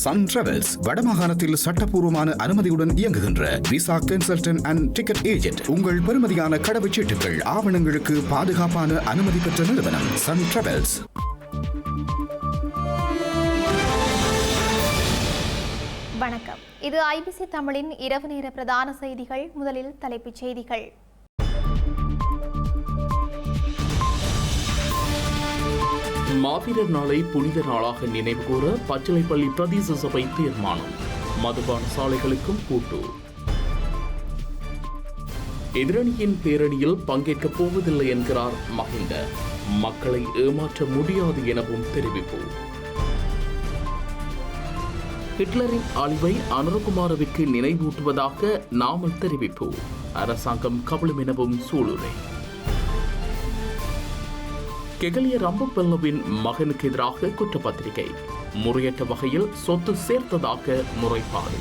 Sun travels வடமாகாணத்தில் சட்டப்பூர்வமான அனுமதியுடன் இயங்குகின்ற visa consultant and ticket agent. உங்கள் பெறுமதியான கடவுச்சீட்டுகள் ஆவணங்களுக்கு பாதுகாப்பான அனுமதி பெற்ற நிறுவனம் சன் டிராவல்ஸ். வணக்கம். இது ஐபிசி தமிழின் இரவு நேர பிரதான செய்திகள். முதலில் தலைப்புச் செய்திகள். மாவீரர் நாளை புனித நாளாக நினைவுகூர பச்சிலைப்பள்ளி பிரதேச சபை தீர்மானம். மதுபான சாலைகளுக்கும் பூட்டு. எதிரணியின் பேரணியில் பங்கேற்கப் போவதில்லை என்கிறார் மஹிந்த. மக்களை ஏமாற்ற முடியாது எனவும் தெரிவிப்பு. ஹிட்லரின் அழிவை அனுரகுமாரவிற்கு நினைவூட்டுவதாக நாமல் தெரிவிப்பு. அரசாங்கம் கபலம் எனவும் சூளுரை. கெகலிய ரம்பப்பெல்லவின் மகனுக்கு எதிராக குற்றப்பத்திரிகை. முறையற்ற வகையில் சொத்து சேர்த்ததாக முறைப்பாடு.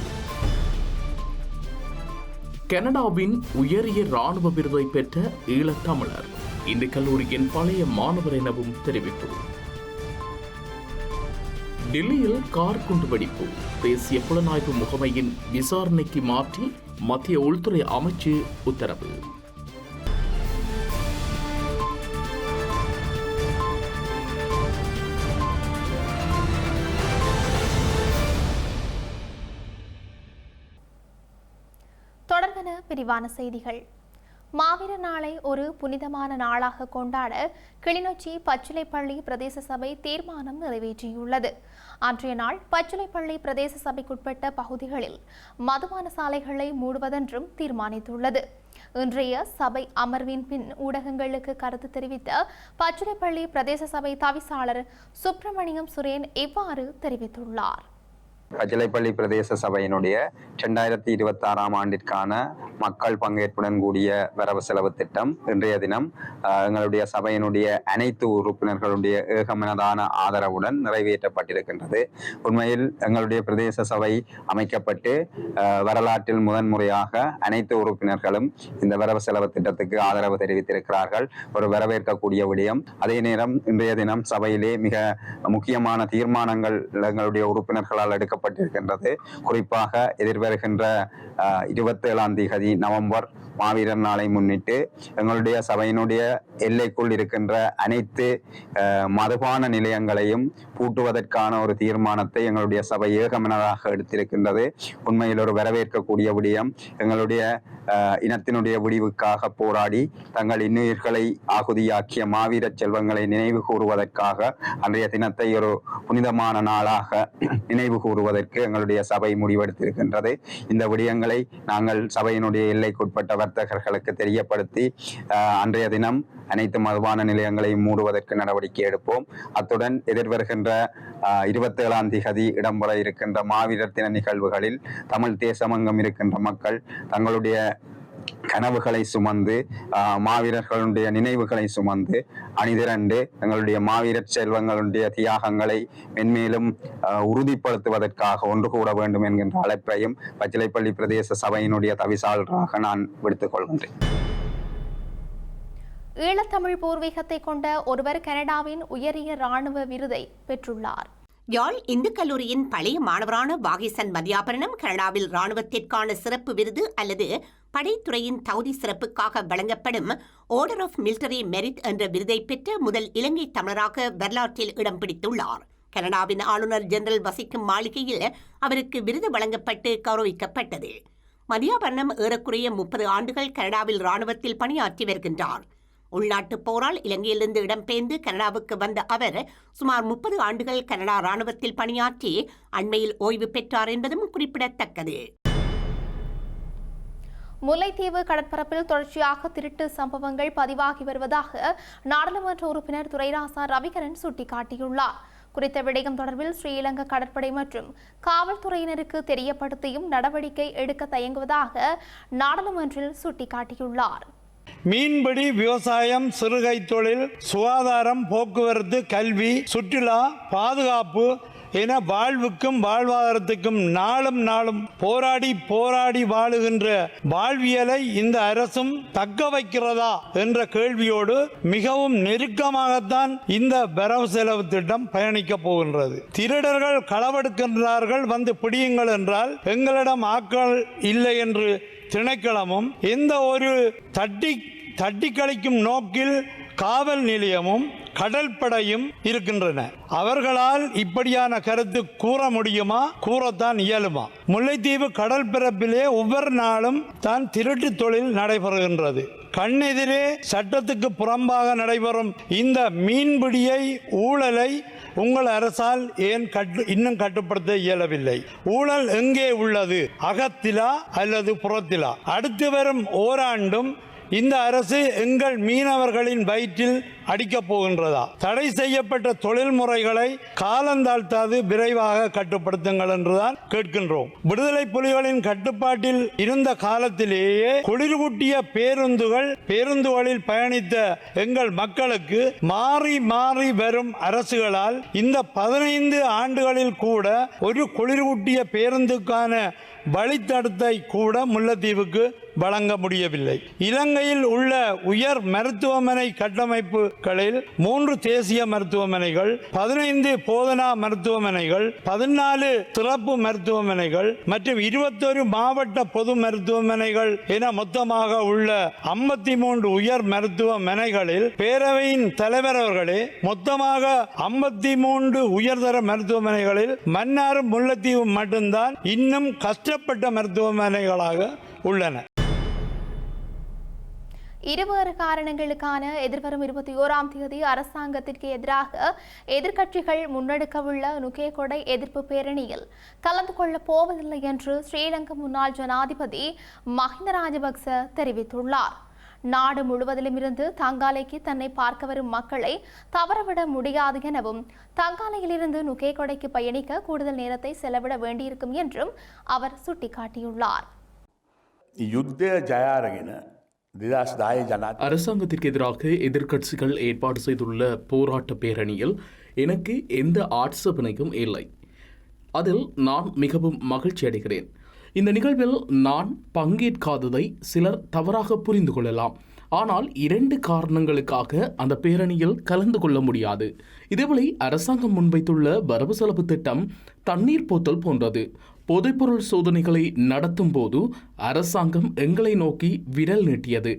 கனடாவின் உயரிய ராணுவ விருதை பெற்ற ஈழத்தமிழர் இந்த கல்லூரியின் பழைய மாணவர் எனவும் தெரிவிப்பு. டெல்லியில் கார் குண்டுவெடிப்பு. தேசிய புலனாய்வு முகமையின் விசாரணைக்கு மாற்றி மத்திய உள்துறை அமைச்சு உத்தரவு. தொடர்பான விரிவான செய்திகள். மாவீரர் நாளை ஒரு புனிதமான நாளாக கொண்டாட கிளிநொச்சி பச்சிலைப்பள்ளி பிரதேச சபை தீர்மானம் நிறைவேற்றியுள்ளது. அன்றைய நாள் பச்சிலைப்பள்ளி பிரதேச சபைக்குட்பட்ட பகுதிகளில் மதுபான சாலைகளை மூடுவதென்றும் தீர்மானித்துள்ளது. இன்றைய சபை அமர்வின் பின் ஊடகங்களுக்கு கருத்து தெரிவித்த பச்சிலைப்பள்ளி பிரதேச சபை தவிசாளர் சுப்பிரமணியம் சுரேன் இவ்வாறு தெரிவித்துள்ளார். பச்சிலைப்பள்ளி பிரதேச சபையினுடைய 2026 ஆண்டிற்கான மக்கள் பங்கேற்புடன் கூடிய வரவு செலவு திட்டம் இன்றைய தினம் எங்களுடைய சபையினுடைய அனைத்து உறுப்பினர்களுடைய ஏகமனதான ஆதரவுடன் நிறைவேற்றப்பட்டிருக்கின்றது. உண்மையில் எங்களுடைய பிரதேச சபை அமைக்கப்பட்டு வரலாற்றில் முதன்முறையாக அனைத்து உறுப்பினர்களும் இந்த வரவு செலவு திட்டத்துக்கு ஆதரவு தெரிவித்திருக்கிறார்கள். ஒரு வரவேற்கக்கூடிய விடயம். அதே நேரம் இன்றைய தினம் சபையிலே மிக முக்கியமான தீர்மானங்கள் எங்களுடைய உறுப்பினர்களால் எடுக்கப்பட்டிருக்கின்றது. குறிப்பாக எதிர்வருகின்ற 27ஆம் தேதி நவம்பர் மாவீரர் நாளை முன்னிட்டு எங்களுடைய சபையினுடைய எல்லைக்குள் இருக்கின்ற அனைத்து மதுபான நிலையங்களையும் பூட்டுவதற்கான ஒரு தீர்மானத்தை எங்களுடைய சபை ஏகமனதாக எடுத்திருக்கின்றது. உண்மையில் ஒரு வரவேற்கக்கூடிய விடயம். எங்களுடைய இனத்தினுடைய விடிவுக்காக போராடி தங்கள் இன்னுயிர்களை ஆகுதியாக்கிய மாவீர செல்வங்களை நினைவு கூறுவதற்காக அன்றைய தினத்தை ஒரு புனிதமான நாளாக நினைவு கூறுவதற்கு எங்களுடைய சபை முடிவெடுத்திருக்கின்றது. இந்த விடயங்களை நாங்கள் சபையினுடைய எல்லைக்குட்பட்ட வர்த்தகர்களுக்கு தெரியப்படுத்தி அன்றைய தினம் அனைத்து மதுபான நிலையங்களையும் மூடுவதற்கு நடவடிக்கை எடுப்போம். அத்துடன் எதிர்வருகின்ற 27ஆம் தேதி இடம்பெற இருக்கின்ற மாவீரர் தின நிகழ்வுகளில் தமிழ் தேசமங்கம் இருக்கின்ற மக்கள் தங்களுடைய கனவுகளை சுமந்து மாவீரர்களுடைய நினைவுகளை சுமந்து அணிதிரண்டு எங்களுடைய மாவீரர் செல்வங்களுடைய தியாகங்களை மென்மேலும் உறுதிப்படுத்துவதற்காக ஒன்று கூட வேண்டும் என்கின்ற அழைப்பையும் பச்சிலைப்பள்ளி பிரதேச சபையினுடைய தவிசாளராக நான் விடுத்துக் கொள்கின்றேன். ஈழத்தமிழ் பூர்வீகத்தை கொண்ட ஒருவர் கனடாவின் உயரிய ராணுவ விருதை பெற்றுள்ளார். யாழ் இந்து கல்லூரியின் பழைய மாணவரான வாகிசன் மதியாபரணம் கனடாவில் ராணுவத்திற்கான சிறப்பு விருது அல்லது படைத்துறையின் தகுதி சிறப்புக்காக வழங்கப்படும் ஆர்டர் ஆஃப் மிலிட்டரி மெரிட் என்ற விருதை பெற்ற முதல் இலங்கை தமிழராக வரலாற்றில் இடம் பிடித்துள்ளார். கனடாவின் ஆளுநர் ஜெனரல் வசிக்கும் மாளிகையில் அவருக்கு விருது வழங்கப்பட்டு கௌரவிக்கப்பட்டது. மதியாபரணம் ஏறக்குறைய 30 ஆண்டுகள் கனடாவில் ராணுவத்தில் பணியாற்றி வருகின்றார். உள்நாட்டுப் போரால் இலங்கையிலிருந்து இடம்பெயர்ந்து கனடாவுக்கு வந்த அவர் சுமார் 30 ஆண்டுகள் கனடா ராணுவத்தில் பணியாற்றி அண்மையில் ஓய்வு பெற்றார் என்பதும் குறிப்பிடத்தக்கது. முல்லைத்தீவு கடற்பரப்பில் தொடர்ச்சியாக திருட்டு சம்பவங்கள் பதிவாகி வருவதாக நாடாளுமன்ற உறுப்பினர் துரைராசா ரவிகரன் சுட்டிக்காட்டியுள்ளார். குறித்த விடயம் தொடர்பில் ஸ்ரீலங்கா கடற்படை மற்றும் காவல்துறையினருக்கு தெரியப்படுத்தியும் நடவடிக்கை எடுக்க தயங்குவதாக நாடாளுமன்றில் சுட்டிக்காட்டியுள்ளார். மீன்பிடி, விவசாயம், சிறுகை தொழில், சுகாதாரம், போக்குவரத்து, கல்வி, சுற்றுலா, பாதுகாப்பு, என வாழ்வுக்கும் வாழ்வாதாரத்துக்கும் நாளும் நாளும் போராடி போராடி வாழுகின்ற வாழ்வியலை இந்த அரசும் தக்க வைக்கிறதா என்ற கேள்வியோடு மிகவும் நெருக்கமாகத்தான் இந்த வரவு செலவு திட்டம் பயணிக்க போகின்றது. திருடர்கள் களவெடுக்கின்றார்கள், வந்து பிடியுங்கள் என்றால் எங்களிடம் ஆட்கள் இல்லை என்று திணைக்களமும் எந்த ஒரு தட்டி கழிக்கும் நோக்கில் காவல் நிலையமும் கடற்படையும் இருக்கின்றன. அவர்களால் இப்படியான கருத்து கூற முடியுமா? கூறத்தான் இயலுமா? முல்லைத்தீவு கடல் பரப்பிலே ஒவ்வொரு நாளும் தான் திருட்டு தொழில் நடைபெறுகின்றது. கண்ணெதிரே சட்டத்துக்கு புறம்பாக நடைபெறும் இந்த மீன்பிடியை, ஊழலை உங்கள் அரசால் ஏன் இன்னும் கட்டுப்படுத்த இயலவில்லை? ஊழல் எங்கே உள்ளது? அகத்திலா அல்லது புறத்திலா? அடுத்து வரும் ஓராண்டும் இந்த அரசு எங்கள் மீனவர்களின் வயிற்றில் அடிக்கப் போகின்றதா? தடை செய்யப்பட்ட தொழில் முறைகளை காலந்தாழ்த்தாது விரைவாக கட்டுப்படுத்துங்கள் என்றுதான் கேட்கின்றோம். விடுதலை புலிகளின் கட்டுப்பாட்டில் இருந்த காலத்திலேயே குளிர்கூட்டிய பேருந்துகளில் பயணித்த எங்கள் மக்களுக்கு மாறி மாறி வரும் அரசுகளால் இந்த 15 ஆண்டுகளில் கூட ஒரு குளிர்கூட்டிய பேருந்துக்கான வழித்தடத்தை கூட முல்லைத்தீவுக்கு வழங்க முடியவில்லை. இலங்கையில் உள்ள உயர் மருத்துவமனை கட்டமைப்புகளில் 3 தேசிய மருத்துவமனைகள், 15 போதனா மருத்துவமனைகள், 14 சிறப்பு மருத்துவமனைகள் மற்றும் 21 மாவட்ட பொது மருத்துவமனைகள் என மொத்தமாக உள்ள 53 உயர் மருத்துவமனைகளில் பேரவையின் தலைவர் அவர்களே மொத்தமாக 53 உயர்தர மருத்துவமனைகளில் மன்னாரும் முல்லைத்தீவு மட்டும்தான் இன்னும் கஷ்டப்பட்ட மருத்துவமனைகளாக உள்ளன. இருவேறு காரணங்களுக்கான எதிர்வரும் 21ஆம் தேதி அரசாங்கத்திற்கு எதிராக எதிர்க்கட்சிகள் முன்னெடுக்கவுள்ள நுகேகொடை எதிர்ப்பு பேரணியில் கலந்து கொள்ளப் போவதில்லை என்று ஸ்ரீலங்கா முன்னாள் ஜனாதிபதி மஹிந்த ராஜபக்ச தெரிவித்துள்ளார். நாடு முழுவதிலுமிருந்து தங்காலைக்கு தன்னை பார்க்க வரும் மக்களை தவறவிட முடியாது எனவும் தங்காலையிலிருந்து நுகேகொடைக்கு பயணிக்க கூடுதல் நேரத்தை செலவிட வேண்டியிருக்கும் என்றும் அவர் சுட்டிக்காட்டியுள்ளார். அரசாங்கத்திற்கு எதிராக எதிர்க்கட்சிகள் ஏற்பாடு செய்துள்ள போராட்ட பேரணியில் எனக்கு எந்த ஆட்சேபனையும் இல்லை. அதில் நான் மிகவும் மகிழ்ச்சி அடைகிறேன். இந்த நிகழ்வில் நான் பங்கேற்காததை சிலர் தவறாக புரிந்து கொள்ளலாம். ஆனால் 2 காரணங்களுக்காக அந்த பேரணியில் கலந்து கொள்ள முடியாது. இதேவேளை அரசாங்கம் முன்வைத்துள்ள வரவு செலவு திட்டம் தண்ணீர் போத்தல் போன்றது. போதைப்பொருள் சோதனைகளை நடத்தும் போது அரசாங்கம் எங்களை நோக்கி விரல் நீட்டியது.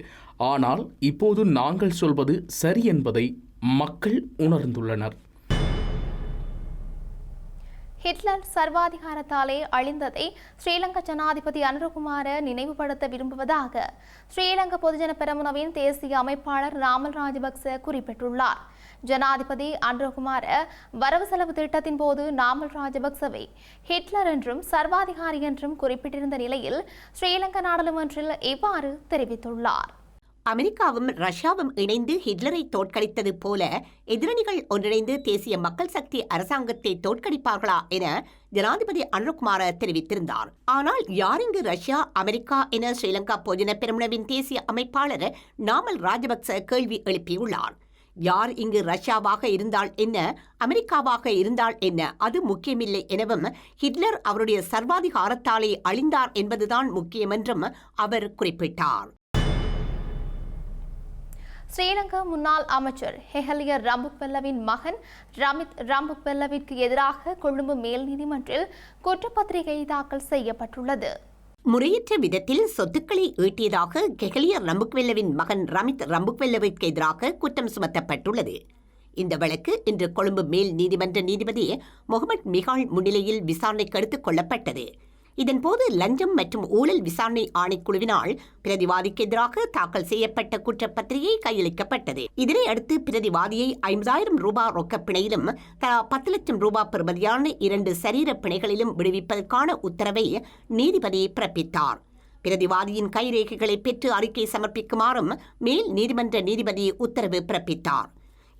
ஆனால் இப்போது நாங்கள் சொல்வது சரி என்பதை மக்கள் உணர்ந்துள்ளனர். ஹிட்லர் சர்வாதிகாரத்தாலே அழிந்ததை ஸ்ரீலங்கா ஜனாதிபதி அனுரகுமார நினைவுபடுத்த விரும்புவதாக ஸ்ரீலங்கா பொதுஜன பெரமுனவின் தேசிய அமைப்பாளர் நாமல் ராஜபக்ச குறிப்பிட்டுள்ளார். ஜனாதிபதி அனுரகுமார வரவு செலவு திட்டத்தின் போது நாமல் ராஜபக்சவை ஹிட்லர் என்றும் சர்வாதிகாரி என்றும் குறிப்பிட்டிருந்த நிலையில் ஸ்ரீலங்கா நாடாளுமன்றில் இவ்வாறு தெரிவித்துள்ளார். அமெரிக்காவும் ரஷ்யாவும் இணைந்து ஹிட்லரை தோற்கடித்தது போல எதிரணிகள் ஒன்றிணைந்து தேசிய மக்கள் சக்தி அரசாங்கத்தை தோற்கடிப்பார்களா என ஜனாதிபதி அனுரகுமார தெரிவித்திருந்தார். ஆனால் யார் இங்கு ரஷ்யா, அமெரிக்கா என ஸ்ரீலங்கா பொதுஜன பெரமுனவின் தேசிய அமைப்பாளர் நாமல் ராஜபக்ச கேள்வி எழுப்பியுள்ளார். யார் இங்கு ரஷ்யாவாக இருந்தால் என்ன, அமெரிக்காவாக இருந்தால் என்ன, அது முக்கியமில்லை எனவும் ஹிட்லர் அவருடைய சர்வாதிகாரத்தாலே அழிந்தார் என்பதுதான் முக்கியம் என்றும் அவர் குறிப்பிட்டார். ஸ்ரீலங்கா முன்னாள் அமைச்சர் ஹெஹலிய ரம்புக்வெல்லவின் மகன் ரமித் ரம்புக்வெல்லவிற்கு எதிராக கொழும்பு மேல் நீதிமன்றில் குற்றப்பத்திரிகை தாக்கல் செய்யப்பட்டுள்ளது. முறையற்ற விதத்தில் சொத்துக்களை ஈட்டியதாக கெஹலிய ரம்புக்வெல்லவின் மகன் ரமித் ரம்புக்வெல்லவிற்கு எதிராக குற்றம் சுமத்தப்பட்டுள்ளது. இந்த வழக்கு இன்று கொழும்பு மேல் நீதிமன்ற நீதிபதி முகமது மிகால் முன்னிலையில் விசாரணைக்கு எடுத்துக் கொள்ளப்பட்டது. இதன்போது லஞ்சம் மற்றும் ஊழல் விசாரணை ஆணைக்குழுவினால் பிரதிவாதிக்கு எதிராக தாக்கல் செய்யப்பட்ட குற்றப்பத்திரிகை கையளிக்கப்பட்டது. இதனை அடுத்து பிரதிவாதியை 50,000 ரூபாய் ரொக்கப் பிணையிலும் தலா 10 லட்சம் ரூபாய் பெறுமதியான 2 சரீர பிணைகளிலும் விடுவிப்பதற்கான உத்தரவை நீதிபதி பிறப்பித்தார். பிரதிவாதியின் கைரேகைகளை பெற்று அறிக்கை சமர்ப்பிக்குமாறும் மேல் நீதிமன்ற நீதிபதி உத்தரவு பிறப்பித்தார்.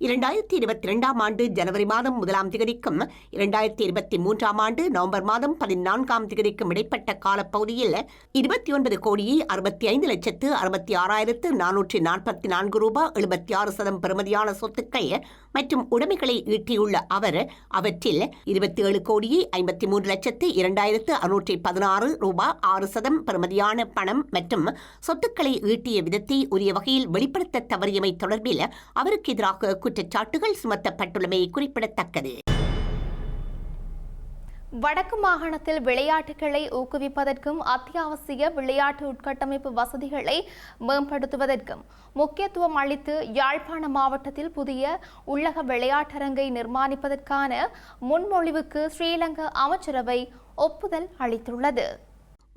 2022 ஆண்டு ஜனவரி மாதம் 1ஆம் தேதிக்கும் 2023 ஆண்டு நவம்பர் மாதம் 14ஆம் தேதிக்கும் இடைப்பட்ட காலப்பகுதியில் 29,65,66,444 ரூபாய் 76% பெறுமதியான சொத்துக்கள் மற்றும் உடைமைகளை ஈட்டியுள்ள அவர் அவற்றில் 27,53,02,616 ரூபாய் 6% பெறுமதியான பணம் மற்றும் சொத்துக்களை ஈட்டிய விதத்தை உரிய வகையில் வெளிப்படுத்த தவறியமை தொடர்பில் அவருக்கு எதிராக குற்றச்சாட்டுகள் சுமத்தப்பட்டுள்ளமை குறிப்பிடத்தக்கது. வடக்கு மாகாணத்தில் விளையாட்டுகளை ஊக்குவிப்பதற்கும் அத்தியாவசிய விளையாட்டு உட்கட்டமைப்பு வசதிகளை மேம்படுத்துவதற்கும் முக்கியத்துவம் அளித்து யாழ்ப்பாண மாவட்டத்தில் புதிய உள்ளக விளையாட்டரங்கை நிர்மாணிப்பதற்கான முன்மொழிவுக்கு ஸ்ரீலங்கா அமைச்சரவை ஒப்புதல் அளித்துள்ளது.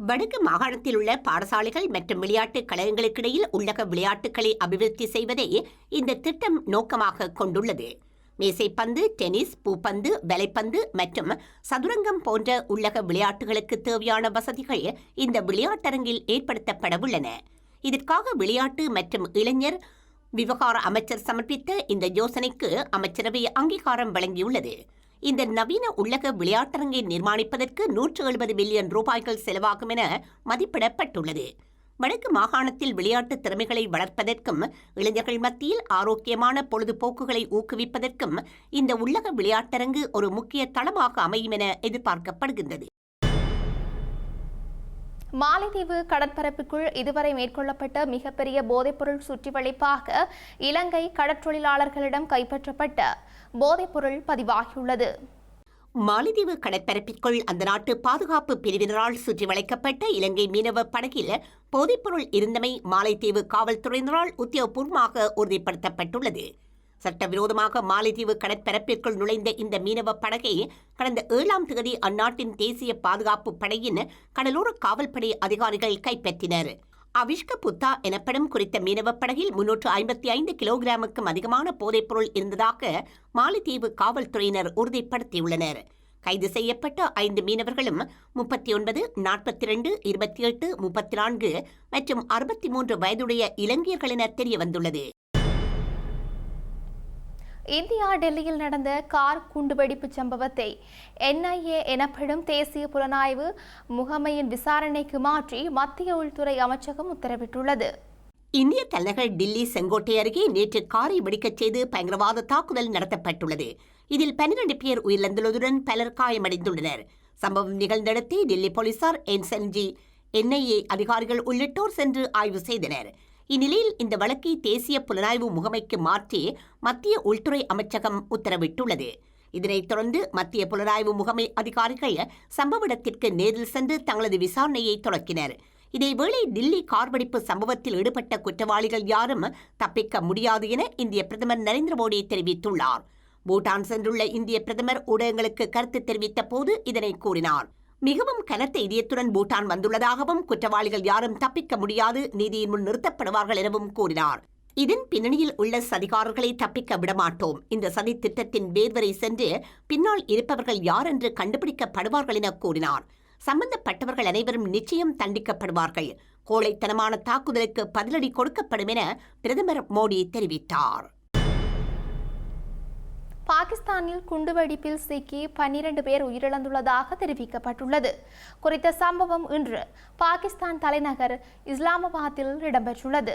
வடக்கு மாகாணத்தில் உள்ள பாடசாலைகள் மற்றும் விளையாட்டுக் கழகங்களுக்கிடையில் உள்ளக விளையாட்டுகளை அபிவிருத்தி செய்வதை இந்த திட்டம் நோக்கமாக கொண்டுள்ளது. மேசைப்பந்து, டென்னிஸ், பூப்பந்து, வலைப்பந்து மற்றும் சதுரங்கம் போன்ற உள்ளக விளையாட்டுகளுக்கு தேவையான வசதிகள் இந்த விளையாட்டரங்கில் ஏற்படுத்தப்படவுள்ளன. இதற்காக விளையாட்டு மற்றும் இளைஞர் விவகார அமைச்சர் சமர்ப்பித்த இந்த யோசனைக்கு அமைச்சரவை அங்கீகாரம் வழங்கியுள்ளது. இந்த நவீன உள்ளக விளையாட்டரங்கை நிர்மாணிப்பதற்கு 170 மில்லியன் ரூபாய்கள் செலவாகும் என மதிப்பிடப்பட்டுள்ளது. வடக்கு மாகாணத்தில் விளையாட்டு திறமைகளை வளர்ப்பதற்கும் இளைஞர்கள் மத்தியில் ஆரோக்கியமான பொழுதுபோக்குகளை ஊக்குவிப்பதற்கும் இந்த உள்ளக விளையாட்டரங்கு ஒரு முக்கிய தளமாக அமையும் என எதிர்பார்க்கப்படுகின்றது. மாலைதீவு கடற்பரப்புக்குள் இதுவரை மேற்கொள்ளப்பட்ட மிகப்பெரிய போதைப்பொருள் சுற்றிவளைப்பாக இலங்கை கடற்றொழிலாளர்களிடம் கைப்பற்றப்பட்ட போதைப்பொருள் பதிவாகியுள்ளது. மாலைதீவு கடற்பரப்பிற்குள் அந்த நாட்டு பாதுகாப்பு பிரிவினரால் சுற்றி வளைக்கப்பட்ட இலங்கை மீனவ படகில் போதைப்பொருள் இருந்தமை மாலைதீவு காவல்துறையினரால் உத்தியோகபூர்வமாக உறுதிப்படுத்தப்பட்டுள்ளது. சட்டவிரோதமாக மாலைதீவு கடற்பரப்பிற்குள் நுழைந்த இந்த மீனவ படகை கடந்த 7ஆம் தேதி அந்நாட்டின் தேசிய பாதுகாப்பு படையின் கடலோர காவல்படை அதிகாரிகள் கைப்பற்றினர். அவிஷ்க புத்தா எனப்படும் குறித்த மீனவ படகில் 355 கிலோகிராமுக்கும் அதிகமான போதைப்பொருள் இருந்ததாக மாலைதீவு காவல்துறையினர் உறுதிப்படுத்தியுள்ளனர். கைது செய்யப்பட்ட 5 மீனவர்களும் 39, 42, 28, 34 மற்றும் 63 வயதுடைய இலங்கையர்கள் என தெரியவந்துள்ளது. இந்தியா டெல்லியில் நடந்த கார் குண்டுவெடிப்பு சம்பவத்தை NIA எனப்படும் தேசிய புலனாய்வு முகமையின் விசாரணைக்கு மாற்றி மத்திய உள்துறை அமைச்சகம் உத்தரவிட்டுள்ளது. இந்திய தலைநகர் டில்லி செங்கோட்டை அருகே நேற்று காரை வெடிக்கச் செய்து பயங்கரவாத தாக்குதல் நடத்தப்பட்டுள்ளது. இதில் 12 பேர் உயிரிழந்துள்ளதுடன் பலர் காயமடைந்துள்ளனர். சம்பவம் நிகழ்ந்த இடத்தை டில்லி போலீசார், NSG, NIA அதிகாரிகள் உள்ளிட்டோர் சென்று ஆய்வு செய்தனர். இந்நிலையில் இந்த வழக்கை தேசிய புலனாய்வு முகமைக்கு மாற்றி மத்திய உள்துறை அமைச்சகம் உத்தரவிட்டுள்ளது. இதனைத் தொடர்ந்து மத்திய புலனாய்வு முகமை அதிகாரிகள் சம்பவ இடத்திற்கு நேரில் சென்று தங்களது விசாரணையை தொடக்கினர். இதேவேளை டில்லி கார்வெடிப்பு சம்பவத்தில் ஈடுபட்ட குற்றவாளிகள் யாரும் தப்பிக்க முடியாது என இந்திய பிரதமர் நரேந்திர மோடி தெரிவித்துள்ளார். பூட்டான் சென்றுள்ள இந்திய பிரதமர் ஊடகங்களுக்கு கருத்து தெரிவித்த போது இதனை கூறினார். மிகவும் கனத்த இதயத்துடன் பூட்டான் வந்துள்ளதாகவும் குற்றவாளிகள் யாரும் தப்பிக்க முடியாது, நீதியின் முன் நிறுத்தப்படுவார்கள் எனவும் கூறினார். இதன் பின்னணியில் உள்ள சதிகாரர்களை தப்பிக்க விடமாட்டோம். இந்த சதி திட்டத்தின் வேர்வரை சென்று பின்னால் இருப்பவர்கள் யார் என்று கண்டுபிடிக்கப்படுவார்கள் என கூறினார். சம்பந்தப்பட்டவர்கள் அனைவரும் நிச்சயம் தண்டிக்கப்படுவார்கள். கோழைத்தனமான தாக்குதலுக்கு பதிலடி கொடுக்கப்படும் என பிரதமர் மோடி தெரிவித்தார். பாகிஸ்தானில் குண்டுவெடிப்பில் சிக்கி 12 பேர் உயிரிழந்துள்ளதாக தெரிவிக்கப்பட்டுள்ளது. குறித்த சம்பவம் இன்று பாகிஸ்தான் தலைநகர் இஸ்லாமாபாத்தில் இடம்பெற்றுள்ளது.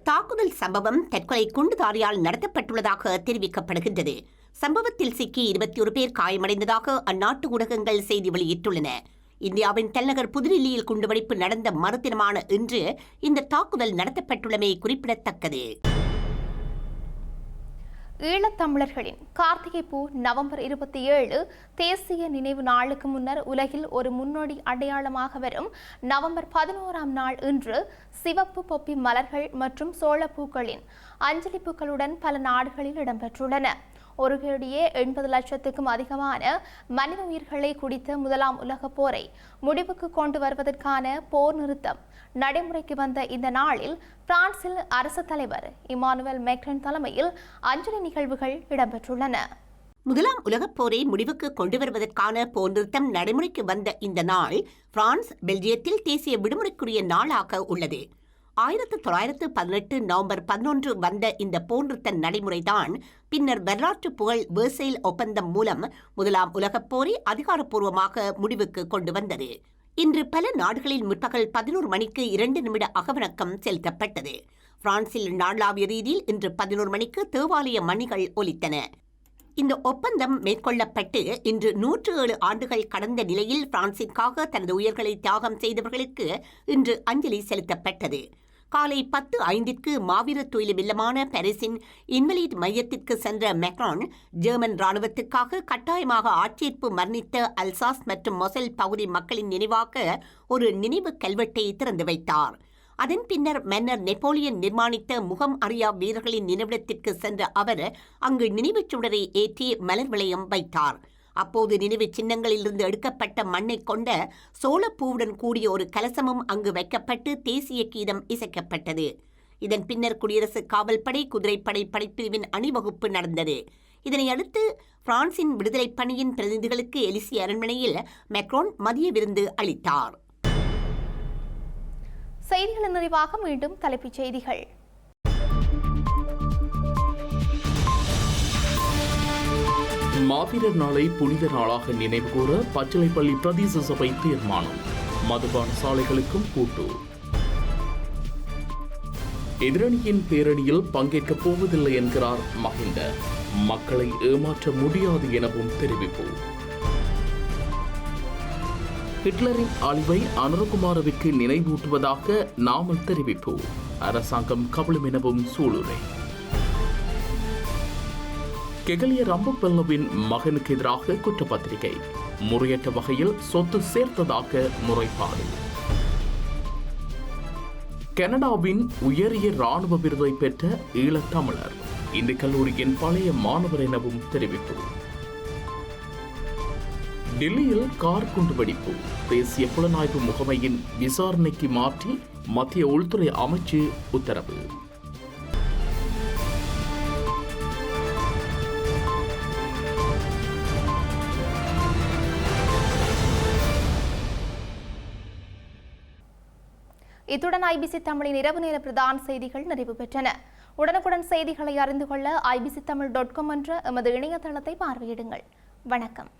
தாக்குதல் சம்பவம் தற்கொலை குண்டுதாரியால் நடத்தப்பட்டுள்ளதாக தெரிவிக்கப்படுகின்றது. சம்பவத்தில் சிக்கி 21 பேர் காயமடைந்ததாக அந்நாட்டு ஊடகங்கள் செய்தி வெளியிட்டுள்ளன. இந்தியாவின் தலைநகர் புதுடில்லியில் குண்டுவெடிப்பு நடந்த மறுதினமான இன்று இந்த தாக்குதல் நடத்தப்பட்டுள்ளமை குறிப்பிடத்தக்கது. ஈழத்தமிழர்களின் கார்த்திகை பூ நவம்பர் 27 தேசிய நினைவு நாளுக்கு முன்னர் உலகில் ஒரு முன்னோடி அடையாளமாக வரும் நவம்பர் 11ஆம் நாள் இன்று சிவப்பு பொப்பி மலர்கள் மற்றும் சோளப்பூக்களின் அஞ்சலிப்புகளுடன் பல நாடுகளில் இடம்பெற்றுள்ளன. 1,80,00,000க்கும் அதிகமான மனித உயிர்களை குடித்த முதலாம் உலகப் போரை முடிவுக்கு கொண்டு வருவதற்கான போர் நிறுத்தம் நடைமுறைக்கு வந்த இந்த நாளில் பிரான்சில் அரசு தலைவர் இமானுவேல் மேக்ரன் தலைமையில் அஞ்சலி நிகழ்வுகள் இடம்பெற்றுள்ளன. முதலாம் உலகப் போரை முடிவுக்கு கொண்டு வருவதற்கான போர் நிறுத்தம் நடைமுறைக்கு வந்த இந்த நாள் பிரான்ஸ், பெல்ஜியத்தில் தேசிய விடுமுறைக்குரிய நாளாக உள்ளது. 1918 நவம்பர் 11 வந்த இந்த போர் நிறுத்த நடைமுறைதான் பின்னர் வரலாற்று புகழ் வேர்சைல் ஒப்பந்தம் மூலம் முதலாம் உலகப் போரை அதிகாரப்பூர்வமாக முடிவுக்கு கொண்டு வந்தது. இன்று பல நாடுகளில் முற்பகல் 11 மணிக்கு 2 நிமிட அகவணக்கம் செலுத்தப்பட்டது. பிரான்சில் நாளாவிய ரீதியில் இன்று 11 மணிக்கு தேவாலய மணிகள் ஒலித்தன. இந்த ஒப்பந்தம் மேற்கொள்ளப்பட்டு இன்று 107 ஆண்டுகள் கடந்த நிலையில் பிரான்சிற்காக தனது உயிர்களை தியாகம் செய்தவர்களுக்கு இன்று அஞ்சலி செலுத்தப்பட்டது. காலை 10:05 மாவீர துயிலும் இல்லமான பாரிஸின் இன்வலிட் மையத்திற்கு சென்ற மேக்ரான் ஜெர்மன் இராணுவத்துக்காக கட்டாயமாக ஆட்சேர்ப்பு மரணித்த அல்சாஸ் மற்றும் மொசல் பகுதி மக்களின் நினைவாக ஒரு நினைவு கல்வெட்டை திறந்து வைத்தார். அதன் பின்னர் மன்னர் நெப்போலியன் நிர்மாணித்த முகம் அறியா வீரர்களின் நினைவிடத்திற்கு சென்ற அவர் அங்கு நினைவுச் சுடரை ஏற்றி மலர் வளையம் வைத்தார். அப்போது நினைவு சின்னங்களிலிருந்து எடுக்கப்பட்ட மண்ணை கொண்ட சோளப்பூவுடன் கூடிய ஒரு கலசமும் அங்கு வைக்கப்பட்டு தேசிய கீதம் இசைக்கப்பட்டது. இதன் பின்னர் குடியரசு காவல்படை குதிரைப்படை படைப்பிரிவின் அணிவகுப்பு நடந்தது. இதனையடுத்து பிரான்சின் விடுதலைப் பணியின் பிரதிநிதிகளுக்கு எலிசி அரண்மனையில் மேக்ரான் மதிய விருந்து அளித்தார். செய்திகளின் நிறைவாக மீண்டும் தலைப்புச் செய்திகள். மாவீரர் நாளை புனித நாளாக நினைவுகூர பச்சிலைப்பள்ளி பிரதேச சபை தீர்மானம். மதுபான சாலைகளுக்கும் பூட்டு. எதிரணியின் பேரணியில் பங்கேற்கப் போவதில்லை என்கிறார் மஹிந்த. மக்களை ஏமாற்ற முடியாது எனவும் தெரிவிப்பு. ஹிட்லரின் அழிவை அனுரகுமாரவிற்கு நினைவூட்டுவதாக நாமல் தெரிவிப்பு. அரசாங்கம் கபலம் எனவும் சூளுரை. கெகலிய ரம்பப்பெல்லவின் மகனுக்கு எதிராக குற்றப்பத்திரிகை. முறையற்ற வகையில் சொத்து சேர்த்ததாக முறைப்பாடு. கனடாவின் உயரிய இராணுவ விருதை பெற்ற ஈழத்தமிழர் இந்த கல்லூரியின் பழைய மாணவர் எனவும் தெரிவிப்பு. டெல்லியில் கார் குண்டு வெடிப்பு. தேசிய புலனாய்வு முகமையின் விசாரணைக்கு மாற்றி மத்திய உள்துறை அமைச்சு உத்தரவு. இத்துடன் ஐபிசி தமிழின் இரவு நேர பிரதான செய்திகள் நிறைவு பெற்றன. உடனுக்குடன் செய்திகளை அறிந்து கொள்ள ibctamil.com என்ற எமது இணையதளத்தை பார்வையிடுங்கள். வணக்கம்.